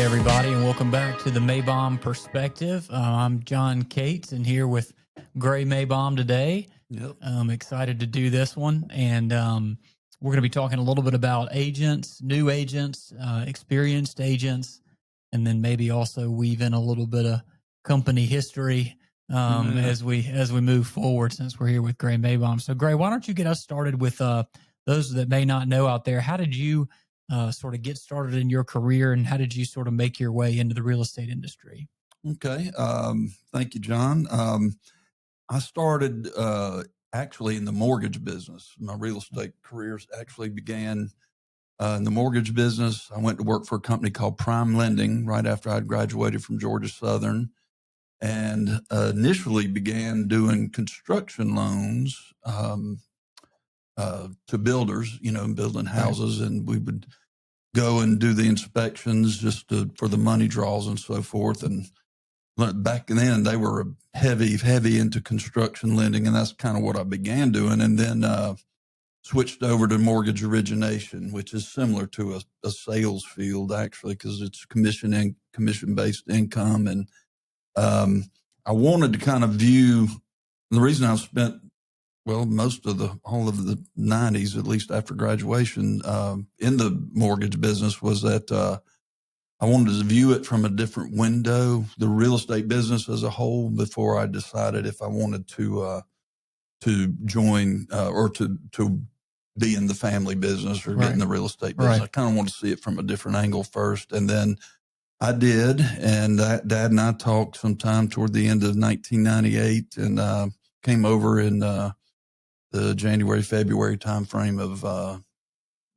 everybody, and welcome back to the Meybohm Perspective. I'm John Cates, and here with Gray Meybohm today. Yep. I'm excited to do this one, and we're going to be talking a little bit about agents, new agents, experienced agents, and then maybe also weave in a little bit of company history as we move forward. Since we're here with Gray Meybohm, so Gray, why don't you get us started with those that may not know out there? How did you sort of get started in your career, and how did you sort of make your way into the real estate industry? Okay. Thank you, John. I started actually in the mortgage business. My real estate career actually began in the mortgage business. I went to work for a company called Prime Lending right after I'd graduated from Georgia Southern, and initially began doing construction loans to builders, building houses, and we would go and do the inspections for the money draws and so forth. And back then they were heavy into construction lending, and that's kind of what I began doing. And then switched over to mortgage origination, which is similar to a sales field actually, because it's commission-based income. And I wanted to kind of view the reason I've spent most of the whole of the 90s, at least after graduation, in the mortgage business was that I wanted to view it from a different window, the real estate business as a whole, before I decided if I wanted to join or to be in the family business or get in the real estate business. I kind of wanted to see it from a different angle first, and then I did. And Dad and I talked sometime toward the end of 1998, and came over in the January-February timeframe of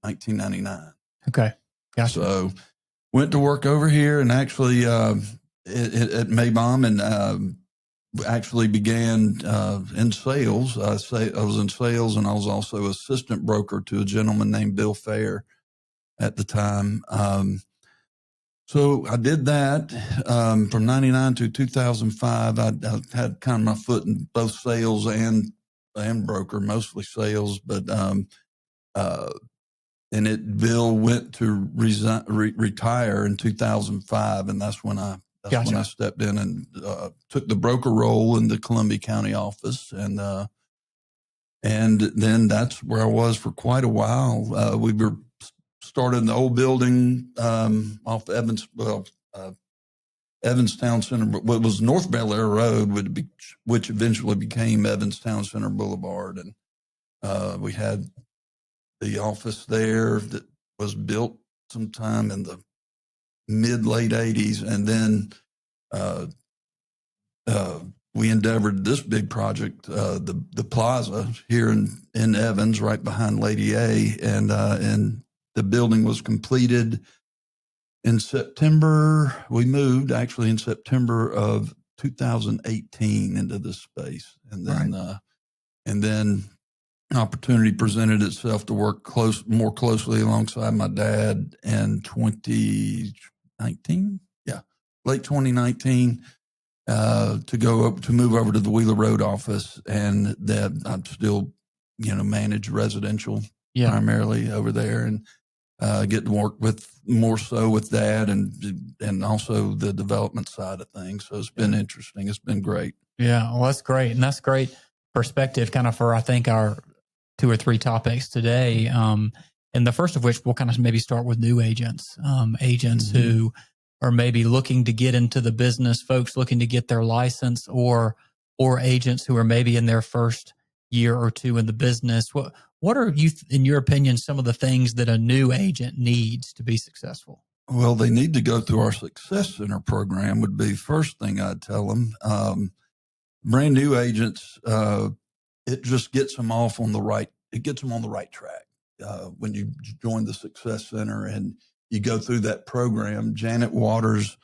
1999. Okay, gotcha. So went to work over here, and actually at Meybohm, and actually began in sales. I was in sales, and I was also assistant broker to a gentleman named Bill Fair at the time. So I did that from 99 to 2005. I had kind of my foot in both sales and broker, mostly sales, but Bill went to retire in 2005, and that's when I stepped in and took the broker role in the Columbia County office, and then that's where I was for quite a while. We were started in the old building off Evanstown Center, but what was North Bel Air Road, which eventually became Evanstown Center Boulevard. And we had the office there that was built sometime in the mid-late 80s. And then we endeavored this big project, the plaza here in Evans, right behind Lady A. And the building was completed in September. We moved actually in September of 2018 into this space, and then an opportunity presented itself to work more closely alongside my dad in 2019. Yeah, late 2019 to move over to the Wheeler Road office, and that I'm still manage residential primarily over there, and get to work more so with Dad and also the development side of things. So it's been interesting. It's been great. Yeah, well, that's great. And that's great perspective kind of for, I think, our 2 or 3 topics today. And the first of which we'll kind of maybe start with new agents, who are maybe looking to get into the business, folks looking to get their license, or agents who are maybe in their first year or 2 in the business. What are you, in your opinion, some of the things that a new agent needs to be successful? Well, they need to go through our Success Center program would be the first thing I'd tell them. Brand new agents, it just gets them on the right track. When you join the Success Center and you go through that program, Janet Waters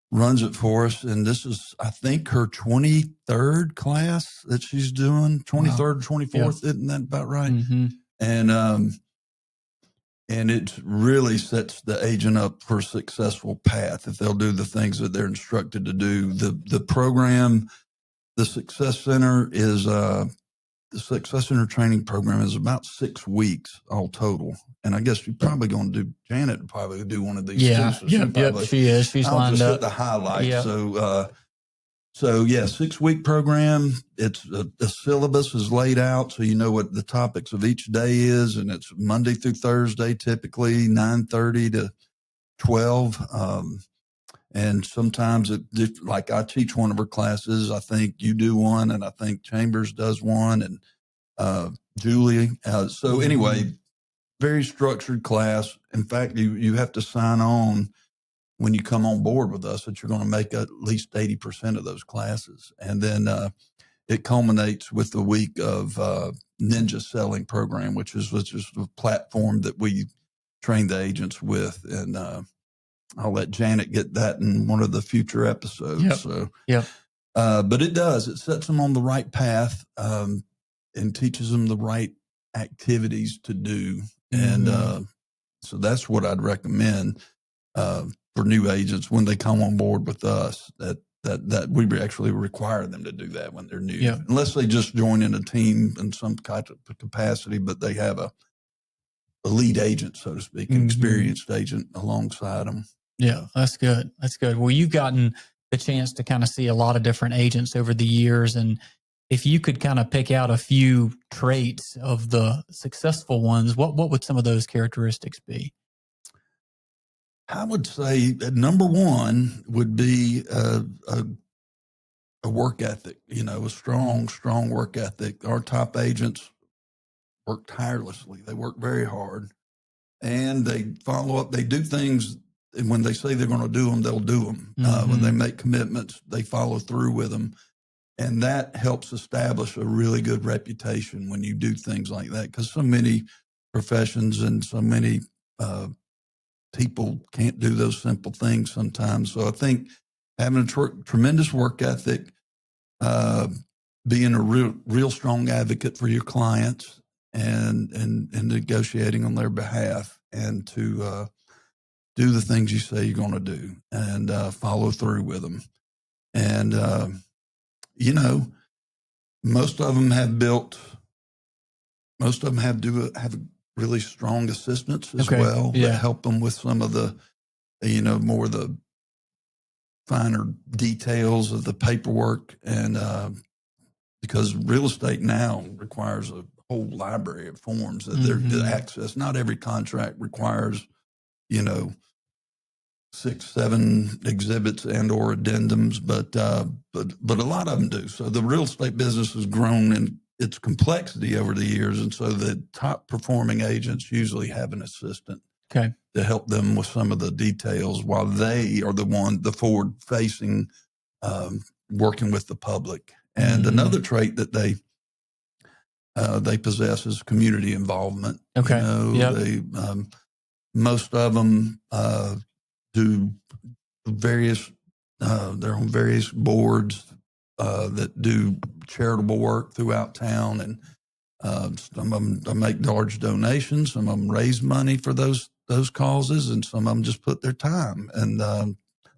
runs it for us. And this is, I think, her 23rd class that she's doing, 23rd, 24th. Yeah. Isn't that about right? Mm-hmm. And it really sets the agent up for a successful path if they'll do the things that they're instructed to do. The program, the Success Center, is the Success Center training program is about 6 weeks all total. And I guess you're probably going to do, Janet would probably do one of these too. So She is. She's I'll lined just up. hit the highlights. Yep. So yeah, 6-week program. It's the syllabus is laid out, so you know what the topics of each day is, and it's Monday through Thursday, typically 9:30 to 12. And sometimes like I teach one of her classes. I think you do one, and I think Chambers does one, and Julie. So anyway, very structured class. In fact, you have to sign on when you come on board with us that you're going to make at least 80% of those classes. And then it culminates with the week of Ninja Selling Program, which is a platform that we train the agents with. And I'll let Janet get that in one of the future episodes. Yep. So, yep. But it sets them on the right path and teaches them the right activities to do. And so that's what I'd recommend for new agents when they come on board with us, that we actually require them to do that when they're new, unless they just join in a team in some kind of capacity, but they have a lead agent, so to speak, an experienced agent alongside them. Yeah, that's good. That's good. Well, you've gotten the chance to kind of see a lot of different agents over the years. And if you could kind of pick out a few traits of the successful ones, what would some of those characteristics be? I would say number one would be a work ethic, a strong work ethic. Our top agents work tirelessly. They work very hard and they follow up. They do things, and when they say they're going to do them, they'll do them. When they make commitments, they follow through with them. And that helps establish a really good reputation when you do things like that, because so many professions and so many people can't do those simple things sometimes. So I think having a tremendous work ethic, being a real strong advocate for your clients and negotiating on their behalf, and to do the things you say you're going to do and follow through with them. And, most of them have really strong assistants as well that help them with some of the, more the finer details of the paperwork. And because real estate now requires a whole library of forms that they're to access. Not every contract requires, 6-7 exhibits and or addendums, but a lot of them do. So the real estate business has grown in its complexity over the years, and so the top performing agents usually have an assistant to help them with some of the details, while they are the forward facing, working with the public. And another trait that they possess is community involvement. They most of them do various, they're on various boards that do charitable work throughout town. And some of them make large donations. Some of them raise money for those causes, and some of them just put their time, and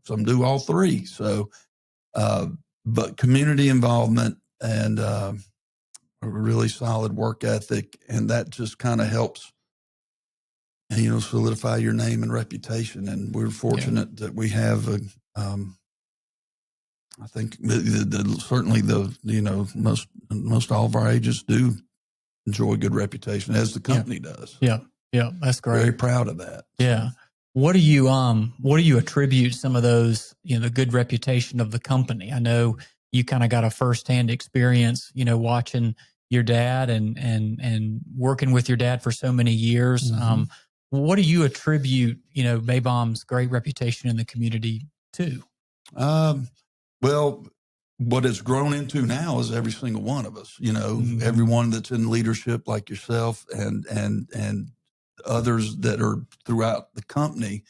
some do all three. So, but community involvement and a really solid work ethic, and that just kind of helps, solidify your name and reputation. And we're fortunate that we have I think certainly most all of our agents do enjoy good reputation, as the company does. Yeah. That's great. Very proud of that. Yeah. What do you attribute some of those, the good reputation of the company? I know you kind of got a firsthand experience, watching your dad and working with your dad for so many years. What do you attribute, Meybohm's great reputation in the community to? Well, what it's grown into now is every single one of us, everyone that's in leadership like yourself and others that are throughout the company.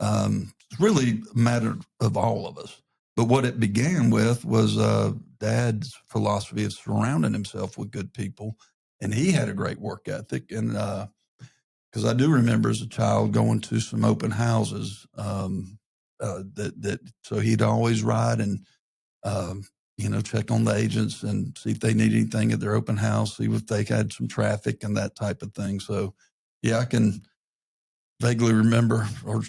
It's really a matter of all of us. But what it began with was Dad's philosophy of surrounding himself with good people. And he had a great work ethic. And because I do remember as a child going to some open houses so he'd always ride and check on the agents and see if they need anything at their open house, see if they had some traffic and that type of thing. So, yeah, I can vaguely remember or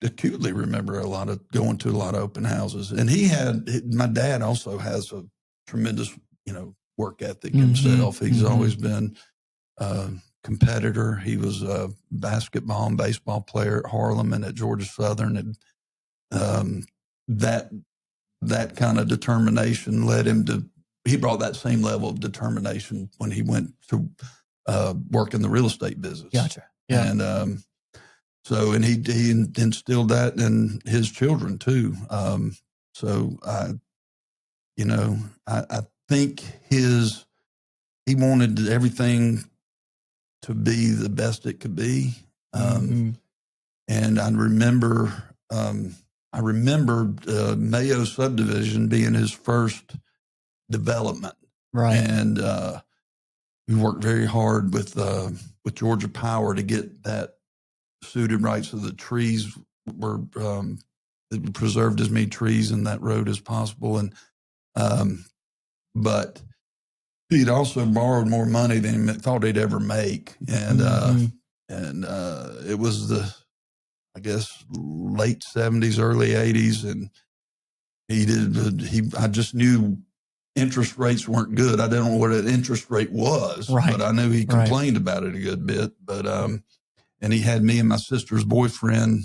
acutely remember going to a lot of open houses. And my dad also has a tremendous, work ethic himself. He's always been a competitor. He was a basketball and baseball player at Harlem and at Georgia Southern. And that kind of determination led him he brought that same level of determination when he went to work in the real estate business. Gotcha. Yeah. And and he instilled that in his children too. So I think he wanted everything to be the best it could be. And I remember Mayo subdivision being his first development. Right. And we worked very hard with Georgia Power to get that suited right so the trees were preserved as many trees in that road as possible. And but he'd also borrowed more money than he thought he'd ever make. And it was I guess late 70s, early 80s. And I just knew interest rates weren't good. I didn't know what an interest rate was, but I knew he complained about it a good bit. But, and he had me and my sister's boyfriend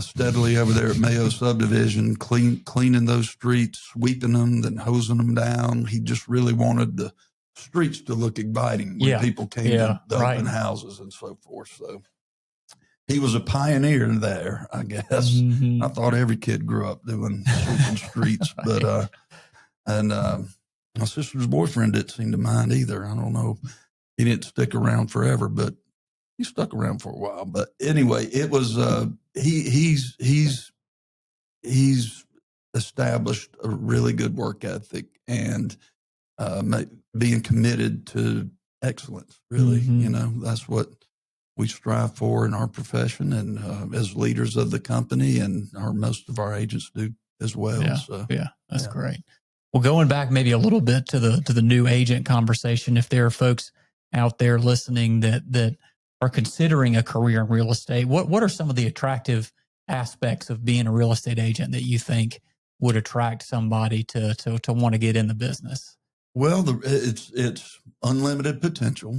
steadily over there at Mayo subdivision, cleaning those streets, sweeping them, then hosing them down. He just really wanted the streets to look inviting when people came to the open houses and so forth. So he was a pioneer there, I guess. I thought every kid grew up doing sweeping streets, but my sister's boyfriend didn't seem to mind either. I don't know. He didn't stick around forever, but he stuck around for a while. But anyway, it was he's established a really good work ethic and being committed to excellence. Really, that's what we strive for in our profession and as leaders of the company, and most of our agents do as well. Yeah, that's great. Well, going back maybe a little bit to the new agent conversation, if there are folks out there listening that are considering a career in real estate, what are some of the attractive aspects of being a real estate agent that you think would attract somebody to want to get in the business? Well, it's unlimited potential.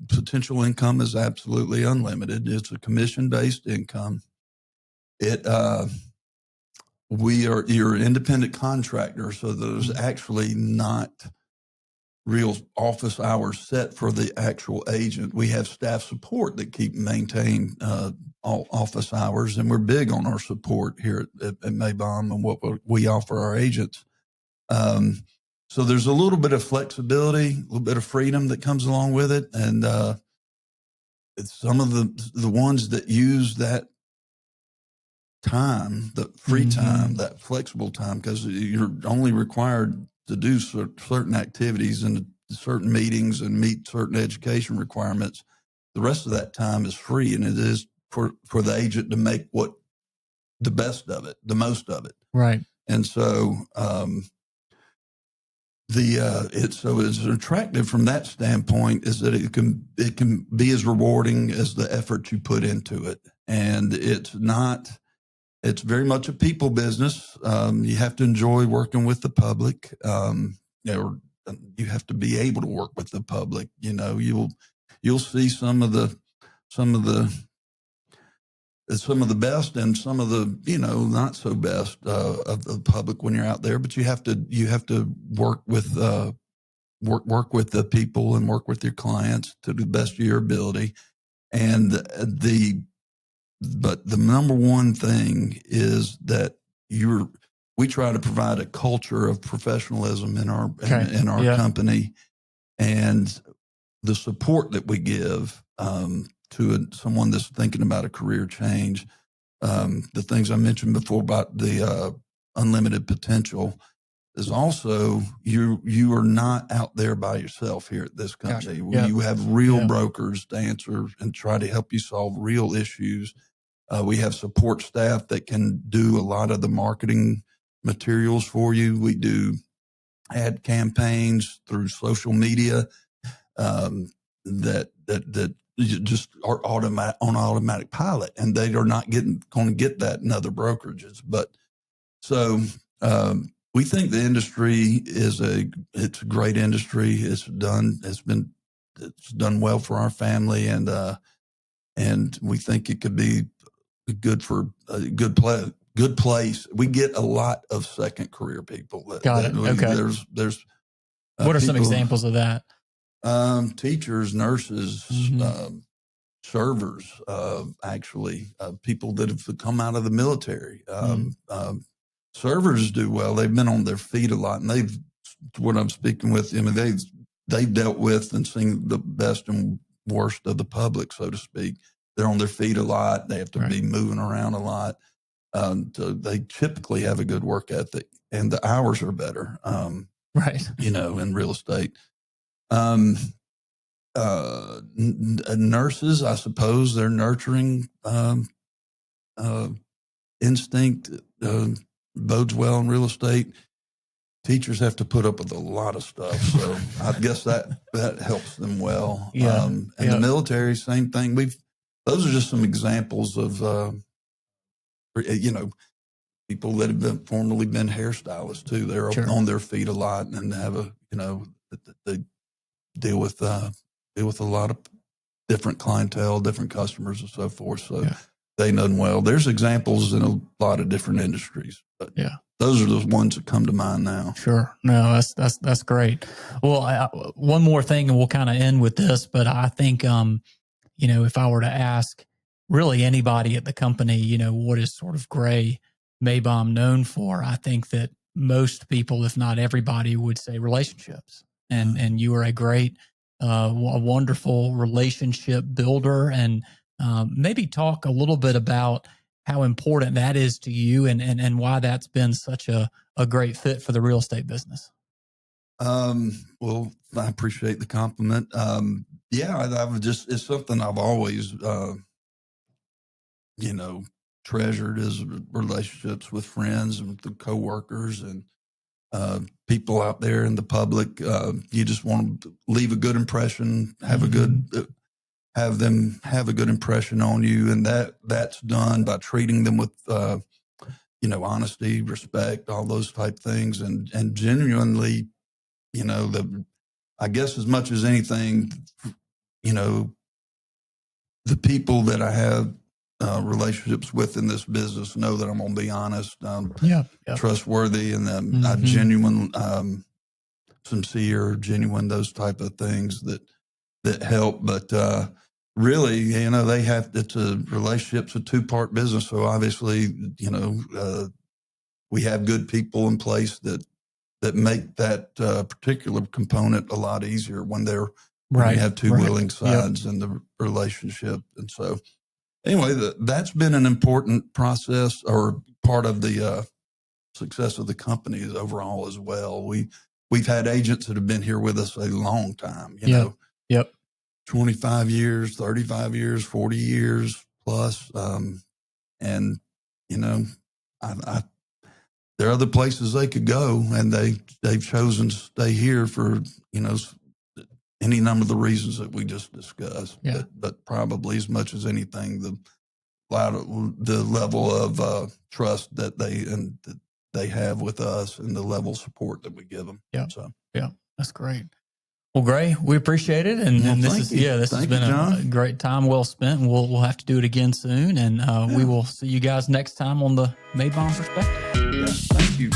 Potential income is absolutely unlimited. It's a commission-based income. You're an independent contractor, so there's actually not real office hours set for the actual agent. We have staff support that maintain all office hours, and we're big on our support here at Meybohm and what we offer our agents. So there's a little bit of flexibility, a little bit of freedom that comes along with it, and it's some of the ones that use that time, the free time, that flexible time, because you're only required to do certain activities and certain meetings and meet certain education requirements. The rest of that time is free, and it is for the agent to make the best of it, the most of it. Right. And so it's attractive from that standpoint is that it can be as rewarding as the effort you put into it. And it's very much a people business. You have to enjoy working with the public. You have to be able to work with the public. You'll see some of the best and some of the not so best of the public when you're out there. But you have to work with the people and work with your clients to the best of your ability. And but the number one thing is that we try to provide a culture of professionalism in our company, and the support that we give to someone that's thinking about a career change. The things I mentioned before about the unlimited potential is also you are not out there by yourself here at this company. Gotcha. Yep. You have real brokers to answer and try to help you solve real issues. We have support staff that can do a lot of the marketing materials for you. We do ad campaigns through social media that just are on automatic pilot, and they are not going to get that in other brokerages. But so we think the industry it's a great industry. It's done well for our family, and we think it could be good for a good place. We get a lot of second career people. Got it. Okay. There's what are some examples of that? Teachers, nurses, servers, actually, people that have come out of the military. Servers do well. They've been on their feet a lot, and what I'm speaking with, I mean, they've dealt with and seen the best and worst of the public, so to speak. They're on their feet a lot. They have to be moving around a lot. So they typically have a good work ethic, and the hours are better. In real estate. Nurses, I suppose, their nurturing instinct bodes well in real estate. Teachers have to put up with a lot of stuff, so I guess that helps them well. The military, same thing. Those are just some examples of people that have formerly been hairstylists too. They're on their feet a lot and have they deal with a lot of different clientele, different customers, and so forth. So they know them well. There's examples in a lot of different industries, but those are the ones that come to mind now. Sure. No, that's great. Well, one more thing, and we'll kind of end with this, but I think, if I were to ask really anybody at the company, what is sort of Gray Meybohm known for, I think that most people, if not everybody, would say relationships. And you are a great, a wonderful relationship builder, and maybe talk a little bit about how important that is to you and why that's been such a great fit for the real estate business. Well, I appreciate the compliment. It's something I've always, treasured, is relationships with friends and with the coworkers and people out there in the public. You just want to leave a good impression, have them have a good impression on you, and that's done by treating them with honesty, respect, all those type things, and genuinely, I guess as much as anything, the people that I have relationships with in this business know that I'm going to be honest, trustworthy, and I'm genuine, sincere, genuine, those type of things that help. But really, it's a relationship's a two-part business. So obviously, we have good people in place that make that particular component a lot easier when you have two willing sides in the relationship. And so anyway, that's been an important process, or part of the success of the company overall as well. We've had agents that have been here with us a long time, 25 years, 35 years, 40 years plus. And, there are other places they could go, and they've chosen to stay here for, any number of the reasons that we just discussed. But probably as much as anything, the level of trust that they have with us, and the level of support that we give them. That's great. Well, Gray, we appreciate it, and this has been a great time well spent, and we'll have to do it again soon, and we will see you guys next time on the Meybohm Perspective. Thank you.